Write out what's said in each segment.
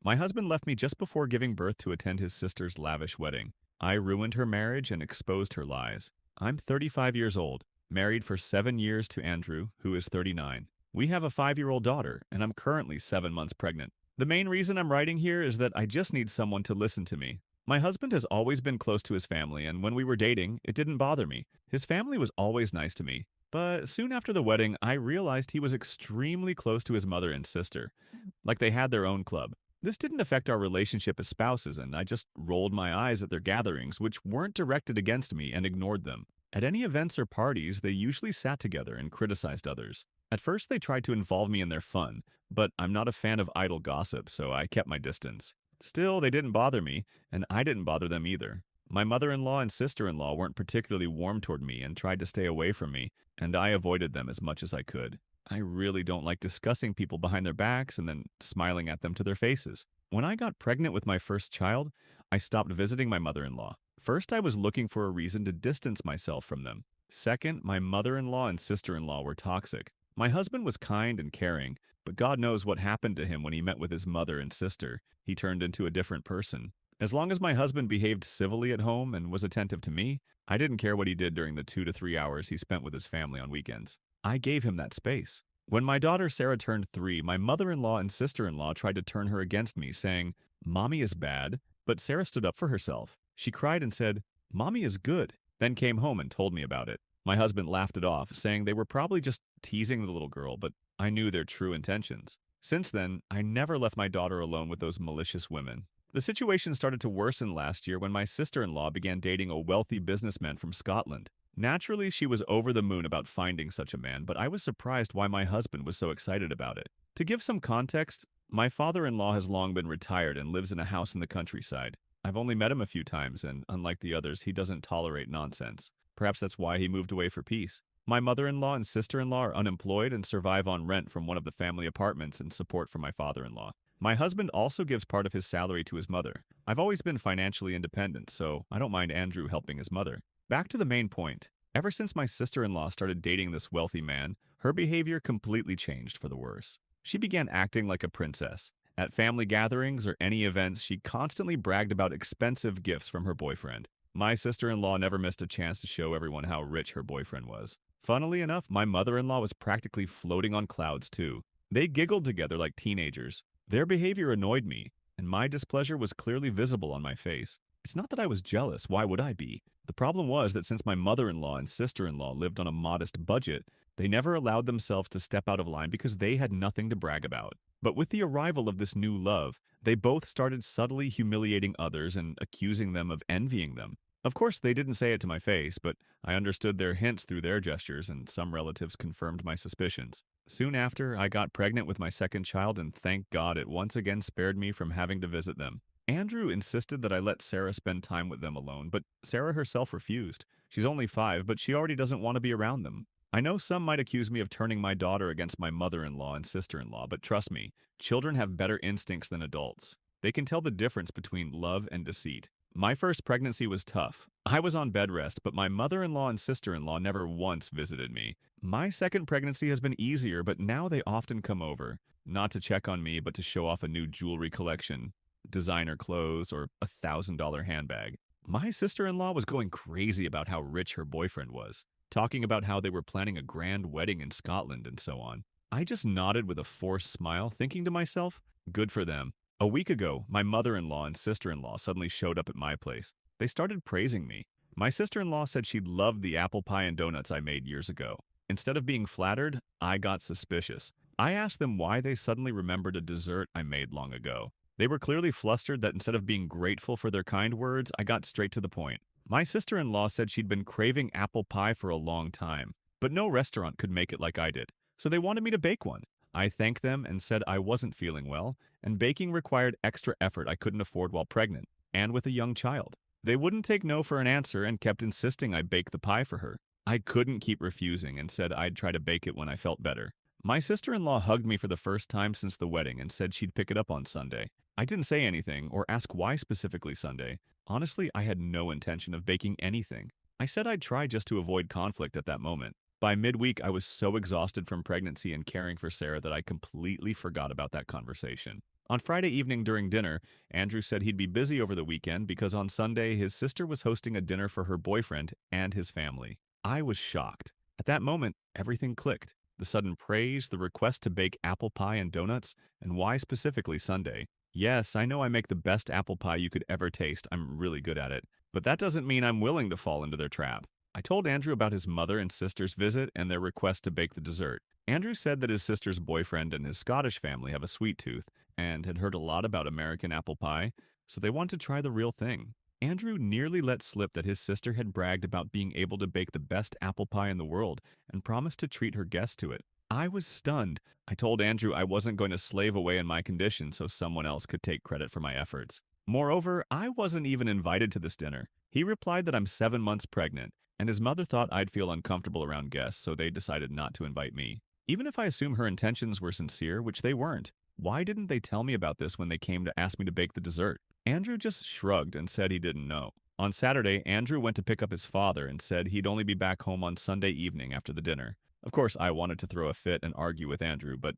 My husband left me just before giving birth to attend his sister's lavish wedding. I ruined her marriage and exposed her lies. I'm 35 years old, married for 7 years to Andrew, who is 39. We have a 5-year-old daughter, and I'm currently 7 months pregnant. The main reason I'm writing here is that I just need someone to listen to me. My husband has always been close to his family, and when we were dating, it didn't bother me. His family was always nice to me. But soon after the wedding, I realized he was extremely close to his mother and sister, like they had their own club. This didn't affect our relationship as spouses, and I just rolled my eyes at their gatherings, which weren't directed against me, and ignored them. At any events or parties, they usually sat together and criticized others. At first, they tried to involve me in their fun, but I'm not a fan of idle gossip, so I kept my distance. Still, they didn't bother me, and I didn't bother them either. My mother-in-law and sister-in-law weren't particularly warm toward me and tried to stay away from me, and I avoided them as much as I could. I really don't like discussing people behind their backs and then smiling at them to their faces. When I got pregnant with my first child, I stopped visiting my mother-in-law. First, I was looking for a reason to distance myself from them. Second, my mother-in-law and sister-in-law were toxic. My husband was kind and caring, but God knows what happened to him when he met with his mother and sister. He turned into a different person. As long as my husband behaved civilly at home and was attentive to me, I didn't care what he did during the 2 to 3 hours he spent with his family on weekends. I gave him that space. When my daughter Sarah turned 3, my mother-in-law and sister-in-law tried to turn her against me, saying, "Mommy is bad," but Sarah stood up for herself. She cried and said, "Mommy is good," then came home and told me about it. My husband laughed it off, saying they were probably just teasing the little girl, but I knew their true intentions. Since then, I never left my daughter alone with those malicious women. The situation started to worsen last year when my sister-in-law began dating a wealthy businessman from Scotland. Naturally, she was over the moon about finding such a man, but I was surprised why my husband was so excited about it. To give some context, my father-in-law has long been retired and lives in a house in the countryside. I've only met him a few times, and unlike the others, he doesn't tolerate nonsense. Perhaps that's why he moved away for peace. My mother-in-law and sister-in-law are unemployed and survive on rent from one of the family apartments and support from my father-in-law. My husband also gives part of his salary to his mother. I've always been financially independent, so I don't mind Andrew helping his mother. Back to the main point. Ever since my sister-in-law started dating this wealthy man, her behavior completely changed for the worse. She began acting like a princess. At family gatherings or any events, she constantly bragged about expensive gifts from her boyfriend. My sister-in-law never missed a chance to show everyone how rich her boyfriend was. Funnily enough, my mother-in-law was practically floating on clouds too. They giggled together like teenagers. Their behavior annoyed me, and my displeasure was clearly visible on my face. It's not that I was jealous, why would I be? The problem was that since my mother-in-law and sister-in-law lived on a modest budget, they never allowed themselves to step out of line because they had nothing to brag about. But with the arrival of this new love, they both started subtly humiliating others and accusing them of envying them. Of course, they didn't say it to my face, but I understood their hints through their gestures, and some relatives confirmed my suspicions. Soon after, I got pregnant with my second child, and thank God it once again spared me from having to visit them. Andrew insisted that I let Sarah spend time with them alone, but Sarah herself refused. She's only 5, but she already doesn't want to be around them. I know some might accuse me of turning my daughter against my mother-in-law and sister-in-law, but trust me, children have better instincts than adults. They can tell the difference between love and deceit. My first pregnancy was tough. I was on bed rest, but my mother-in-law and sister-in-law never once visited me. My second pregnancy has been easier, but now they often come over. Not to check on me, but to show off a new jewelry collection, designer clothes, or a $1,000 handbag. My sister-in-law was going crazy about how rich her boyfriend was, talking about how they were planning a grand wedding in Scotland and so on. I just nodded with a forced smile, thinking to myself, good for them. A week ago, my mother-in-law and sister-in-law suddenly showed up at my place. They started praising me. My sister-in-law said she loved the apple pie and donuts I made years ago. Instead of being flattered, I got suspicious. I asked them why they suddenly remembered a dessert I made long ago. They were clearly flustered that instead of being grateful for their kind words, I got straight to the point. My sister-in-law said she'd been craving apple pie for a long time, but no restaurant could make it like I did, so they wanted me to bake one. I thanked them and said I wasn't feeling well, and baking required extra effort I couldn't afford while pregnant, and with a young child. They wouldn't take no for an answer and kept insisting I bake the pie for her. I couldn't keep refusing and said I'd try to bake it when I felt better. My sister-in-law hugged me for the first time since the wedding and said she'd pick it up on Sunday. I didn't say anything or ask why specifically Sunday. Honestly, I had no intention of baking anything. I said I'd try just to avoid conflict at that moment. By midweek, I was so exhausted from pregnancy and caring for Sarah that I completely forgot about that conversation. On Friday evening during dinner, Andrew said he'd be busy over the weekend because on Sunday his sister was hosting a dinner for her boyfriend and his family. I was shocked. At that moment, everything clicked. The sudden praise, the request to bake apple pie and donuts, and why specifically Sunday. Yes, I know I make the best apple pie you could ever taste. I'm really good at it. But that doesn't mean I'm willing to fall into their trap. I told Andrew about his mother and sister's visit and their request to bake the dessert. Andrew said that his sister's boyfriend and his Scottish family have a sweet tooth and had heard a lot about American apple pie, so they wanted to try the real thing. Andrew nearly let slip that his sister had bragged about being able to bake the best apple pie in the world and promised to treat her guests to it. I was stunned. I told Andrew I wasn't going to slave away in my condition so someone else could take credit for my efforts. Moreover, I wasn't even invited to this dinner. He replied that I'm 7 months pregnant, and his mother thought I'd feel uncomfortable around guests, so they decided not to invite me. Even if I assume her intentions were sincere, which they weren't, why didn't they tell me about this when they came to ask me to bake the dessert? Andrew just shrugged and said he didn't know. On Saturday, Andrew went to pick up his father and said he'd only be back home on Sunday evening after the dinner. Of course, I wanted to throw a fit and argue with Andrew, but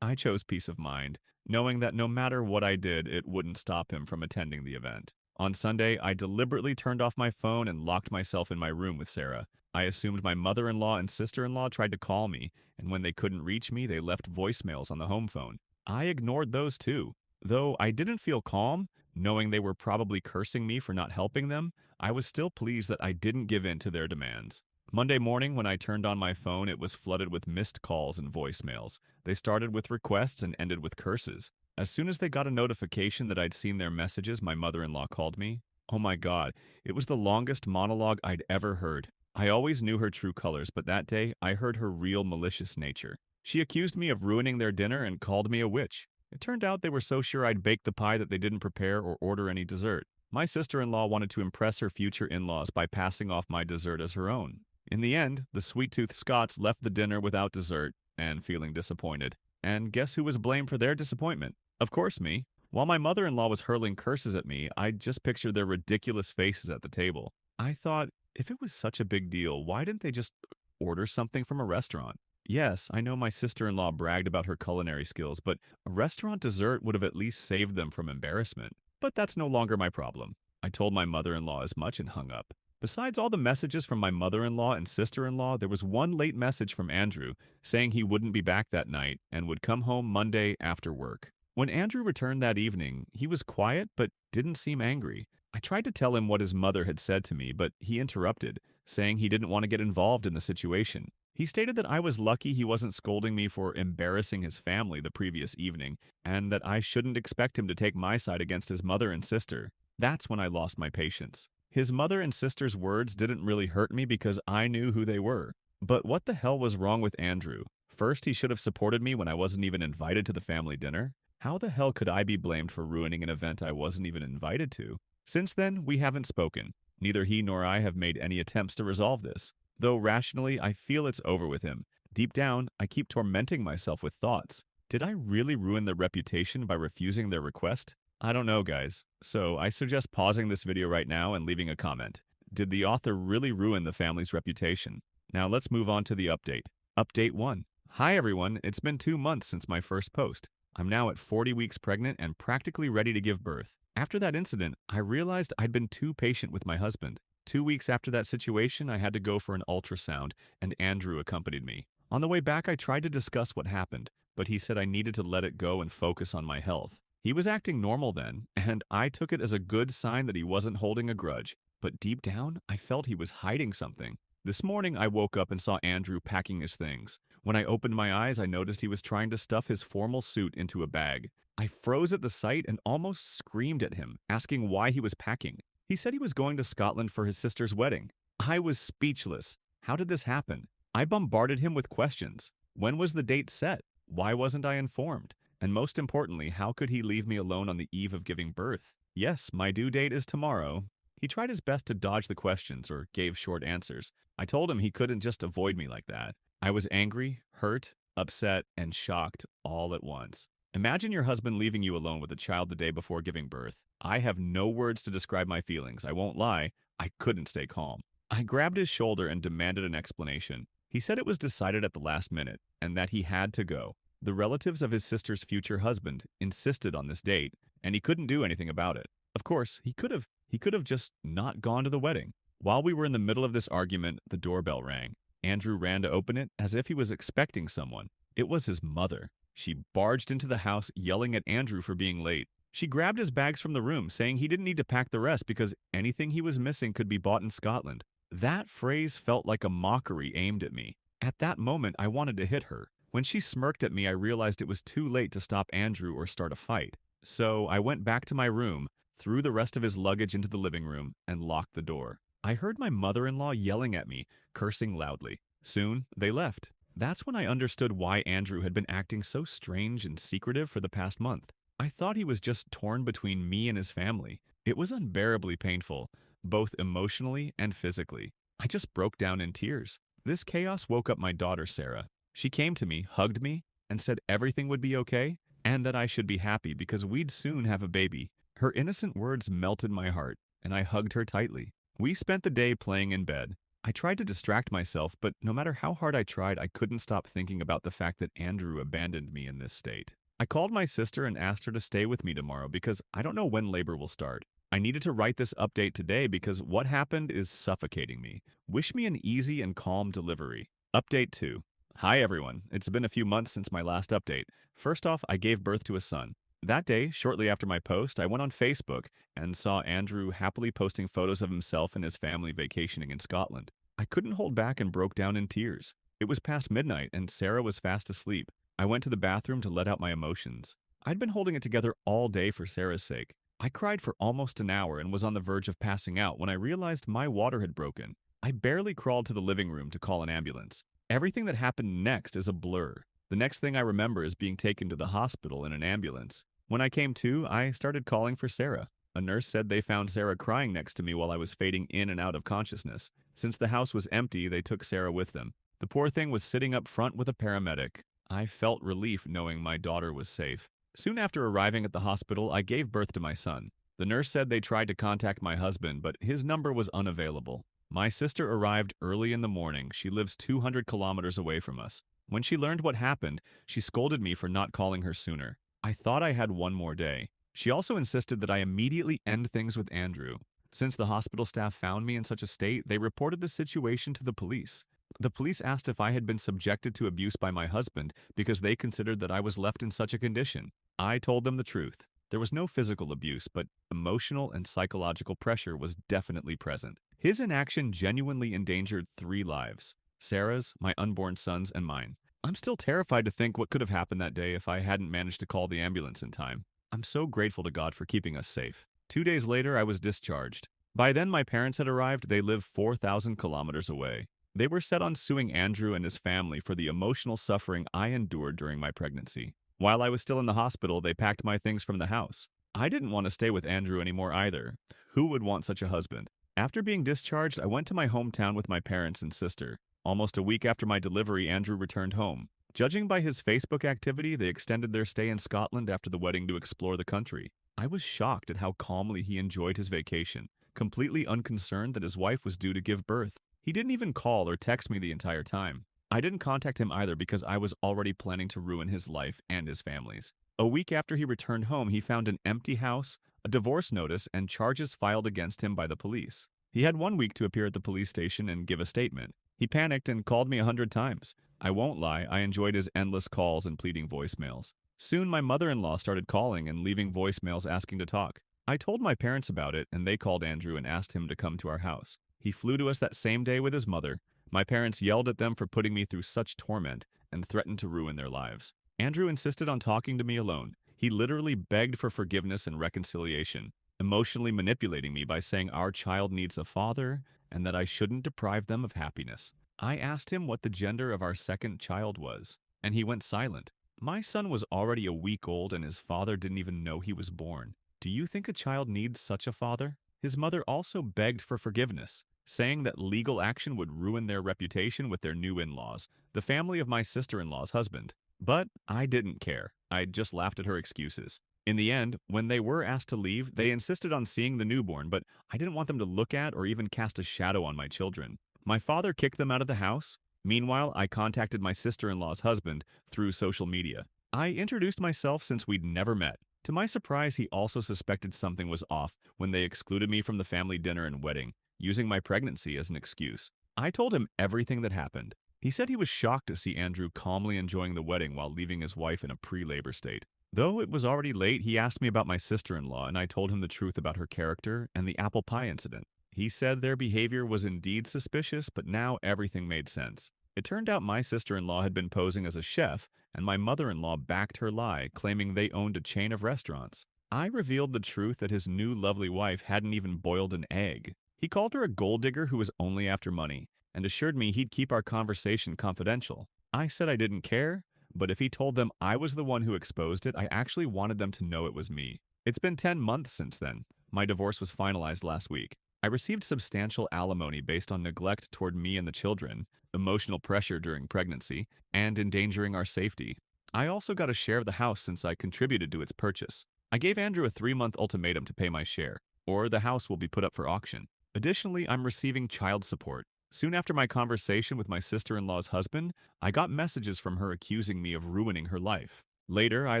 I chose peace of mind, knowing that no matter what I did, it wouldn't stop him from attending the event. On Sunday, I deliberately turned off my phone and locked myself in my room with Sarah. I assumed my mother-in-law and sister-in-law tried to call me, and when they couldn't reach me, they left voicemails on the home phone. I ignored those too. Though I didn't feel calm, knowing they were probably cursing me for not helping them, I was still pleased that I didn't give in to their demands. Monday morning, when I turned on my phone, it was flooded with missed calls and voicemails. They started with requests and ended with curses. As soon as they got a notification that I'd seen their messages, my mother-in-law called me. Oh my God, it was the longest monologue I'd ever heard. I always knew her true colors, but that day I heard her real malicious nature. She accused me of ruining their dinner and called me a witch. It turned out they were so sure I'd baked the pie that they didn't prepare or order any dessert. My sister-in-law wanted to impress her future in-laws by passing off my dessert as her own. In the end, the sweet-toothed Scots left the dinner without dessert and feeling disappointed. And guess who was blamed for their disappointment? Of course, me. While my mother-in-law was hurling curses at me, I just pictured their ridiculous faces at the table. I thought, if it was such a big deal, why didn't they just order something from a restaurant? Yes, I know my sister-in-law bragged about her culinary skills, but a restaurant dessert would have at least saved them from embarrassment. But that's no longer my problem. I told my mother-in-law as much and hung up. Besides all the messages from my mother-in-law and sister-in-law, there was one late message from Andrew saying he wouldn't be back that night and would come home Monday after work. When Andrew returned that evening, he was quiet but didn't seem angry. I tried to tell him what his mother had said to me, but he interrupted, saying he didn't want to get involved in the situation. He stated that I was lucky he wasn't scolding me for embarrassing his family the previous evening, and that I shouldn't expect him to take my side against his mother and sister. That's when I lost my patience. His mother and sister's words didn't really hurt me because I knew who they were. But what the hell was wrong with Andrew? First, he should have supported me when I wasn't even invited to the family dinner. How the hell could I be blamed for ruining an event I wasn't even invited to? Since then, we haven't spoken. Neither he nor I have made any attempts to resolve this. Though rationally, I feel it's over with him. Deep down, I keep tormenting myself with thoughts. Did I really ruin their reputation by refusing their request? I don't know, guys. So I suggest pausing this video right now and leaving a comment. Did the author really ruin the family's reputation? Now let's move on to the update. Update 1. Hi everyone, it's been 2 months since my first post. I'm now at 40 weeks pregnant and practically ready to give birth. After that incident, I realized I'd been too patient with my husband. 2 weeks after that situation, I had to go for an ultrasound, and Andrew accompanied me. On the way back, I tried to discuss what happened, but he said I needed to let it go and focus on my health. He was acting normal then, and I took it as a good sign that he wasn't holding a grudge. But deep down, I felt he was hiding something. This morning, I woke up and saw Andrew packing his things. When I opened my eyes, I noticed he was trying to stuff his formal suit into a bag. I froze at the sight and almost screamed at him, asking why he was packing. He said he was going to Scotland for his sister's wedding. I was speechless. How did this happen? I bombarded him with questions. When was the date set? Why wasn't I informed? And most importantly, how could he leave me alone on the eve of giving birth? Yes, my due date is tomorrow. He tried his best to dodge the questions or gave short answers. I told him he couldn't just avoid me like that. I was angry, hurt, upset, and shocked all at once. Imagine your husband leaving you alone with a child the day before giving birth. I have no words to describe my feelings. I won't lie, I couldn't stay calm. I grabbed his shoulder and demanded an explanation. He said it was decided at the last minute and that he had to go. The relatives of his sister's future husband insisted on this date, and he couldn't do anything about it. Of course, he could have just not gone to the wedding. While we were in the middle of this argument, the doorbell rang. Andrew ran to open it as if he was expecting someone. It was his mother. She barged into the house yelling at Andrew for being late. She grabbed his bags from the room, saying he didn't need to pack the rest because anything he was missing could be bought in Scotland. That phrase felt like a mockery aimed at me. At that moment, I wanted to hit her. When she smirked at me, I realized it was too late to stop Andrew or start a fight. So I went back to my room, threw the rest of his luggage into the living room, and locked the door. I heard my mother-in-law yelling at me, cursing loudly. Soon, they left. That's when I understood why Andrew had been acting so strange and secretive for the past month. I thought he was just torn between me and his family. It was unbearably painful, both emotionally and physically. I just broke down in tears. This chaos woke up my daughter, Sarah. She came to me, hugged me, and said everything would be okay, and that I should be happy because we'd soon have a baby. Her innocent words melted my heart, and I hugged her tightly. We spent the day playing in bed. I tried to distract myself, but no matter how hard I tried, I couldn't stop thinking about the fact that Andrew abandoned me in this state. I called my sister and asked her to stay with me tomorrow because I don't know when labor will start. I needed to write this update today because what happened is suffocating me. Wish me an easy and calm delivery. Update 2. Hi everyone, it's been a few months since my last update. First off, I gave birth to a son. That day, shortly after my post, I went on Facebook and saw Andrew happily posting photos of himself and his family vacationing in Scotland. I couldn't hold back and broke down in tears. It was past midnight and Sarah was fast asleep. I went to the bathroom to let out my emotions. I'd been holding it together all day for Sarah's sake. I cried for almost an hour and was on the verge of passing out when I realized my water had broken. I barely crawled to the living room to call an ambulance. Everything that happened next is a blur. The next thing I remember is being taken to the hospital in an ambulance. When I came to, I started calling for Sarah. A nurse said they found Sarah crying next to me while I was fading in and out of consciousness. Since the house was empty, they took Sarah with them. The poor thing was sitting up front with a paramedic. I felt relief knowing my daughter was safe. Soon after arriving at the hospital, I gave birth to my son. The nurse said they tried to contact my husband, but his number was unavailable. My sister arrived early in the morning. She lives 200 kilometers away from us. When she learned what happened, she scolded me for not calling her sooner. I thought I had one more day. She also insisted that I immediately end things with Andrew. Since the hospital staff found me in such a state, they reported the situation to the police. The police asked if I had been subjected to abuse by my husband because they considered that I was left in such a condition. I told them the truth. There was no physical abuse, but emotional and psychological pressure was definitely present. His inaction genuinely endangered 3 lives: Sarah's, my unborn son's, and mine. I'm still terrified to think what could have happened that day if I hadn't managed to call the ambulance in time. I'm so grateful to God for keeping us safe. 2 days later, I was discharged. By then, my parents had arrived. They live 4,000 kilometers away. They were set on suing Andrew and his family for the emotional suffering I endured during my pregnancy. While I was still in the hospital, they packed my things from the house. I didn't want to stay with Andrew anymore either. Who would want such a husband? After being discharged, I went to my hometown with my parents and sister. Almost a week after my delivery, Andrew returned home. Judging by his Facebook activity, they extended their stay in Scotland after the wedding to explore the country. I was shocked at how calmly he enjoyed his vacation, completely unconcerned that his wife was due to give birth. He didn't even call or text me the entire time. I didn't contact him either because I was already planning to ruin his life and his family's. A week after he returned home, he found an empty house, a divorce notice, and charges filed against him by the police. He had 1 week to appear at the police station and give a statement. He panicked and called me 100 times. I won't lie, I enjoyed his endless calls and pleading voicemails. Soon my mother-in-law started calling and leaving voicemails asking to talk. I told my parents about it, and they called Andrew and asked him to come to our house. He flew to us that same day with his mother. My parents yelled at them for putting me through such torment and threatened to ruin their lives. Andrew insisted on talking to me alone. He literally begged for forgiveness and reconciliation, emotionally manipulating me by saying our child needs a father and that I shouldn't deprive them of happiness. I asked him what the gender of our second child was, and he went silent. My son was already a week old and his father didn't even know he was born. Do you think a child needs such a father? His mother also begged for forgiveness, saying that legal action would ruin their reputation with their new in-laws, the family of my sister-in-law's husband. But I didn't care. I just laughed at her excuses. In the end, when they were asked to leave, they insisted on seeing the newborn, but I didn't want them to look at or even cast a shadow on my children. My father kicked them out of the house, Meanwhile, I contacted my sister-in-law's husband through social media. I introduced myself since we'd never met. To my surprise, he also suspected something was off when they excluded me from the family dinner and wedding, using my pregnancy as an excuse. I told him everything that happened. He said he was shocked to see Andrew calmly enjoying the wedding while leaving his wife in a pre-labor state. Though it was already late, he asked me about my sister-in-law, and I told him the truth about her character and the apple pie incident. He said their behavior was indeed suspicious, but now everything made sense. It turned out my sister-in-law had been posing as a chef, and my mother-in-law backed her lie, claiming they owned a chain of restaurants. I revealed the truth that his new lovely wife hadn't even boiled an egg. He called her a gold digger who was only after money, and assured me he'd keep our conversation confidential. I said I didn't care, but if he told them I was the one who exposed it, I actually wanted them to know it was me. It's been 10 months since then. My divorce was finalized last week. I received substantial alimony based on neglect toward me and the children, emotional pressure during pregnancy, and endangering our safety. I also got a share of the house since I contributed to its purchase. I gave Andrew a 3-month ultimatum to pay my share, or the house will be put up for auction. Additionally, I'm receiving child support. Soon after my conversation with my sister-in-law's husband, I got messages from her accusing me of ruining her life. Later, I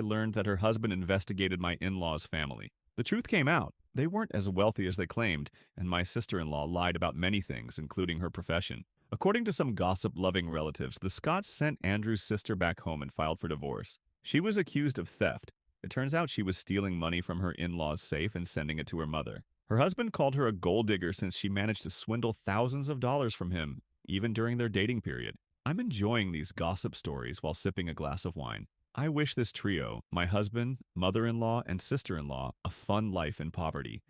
learned that her husband investigated my in-law's family. The truth came out. They weren't as wealthy as they claimed, and my sister-in-law lied about many things, including her profession. According to some gossip-loving relatives, the Scotts sent Andrew's sister back home and filed for divorce. She was accused of theft. It turns out she was stealing money from her in-law's safe and sending it to her mother. Her husband called her a gold digger since she managed to swindle thousands of dollars from him, even during their dating period. I'm enjoying these gossip stories while sipping a glass of wine. I wish this trio, my husband, mother-in-law, and sister-in-law, a fun life in poverty.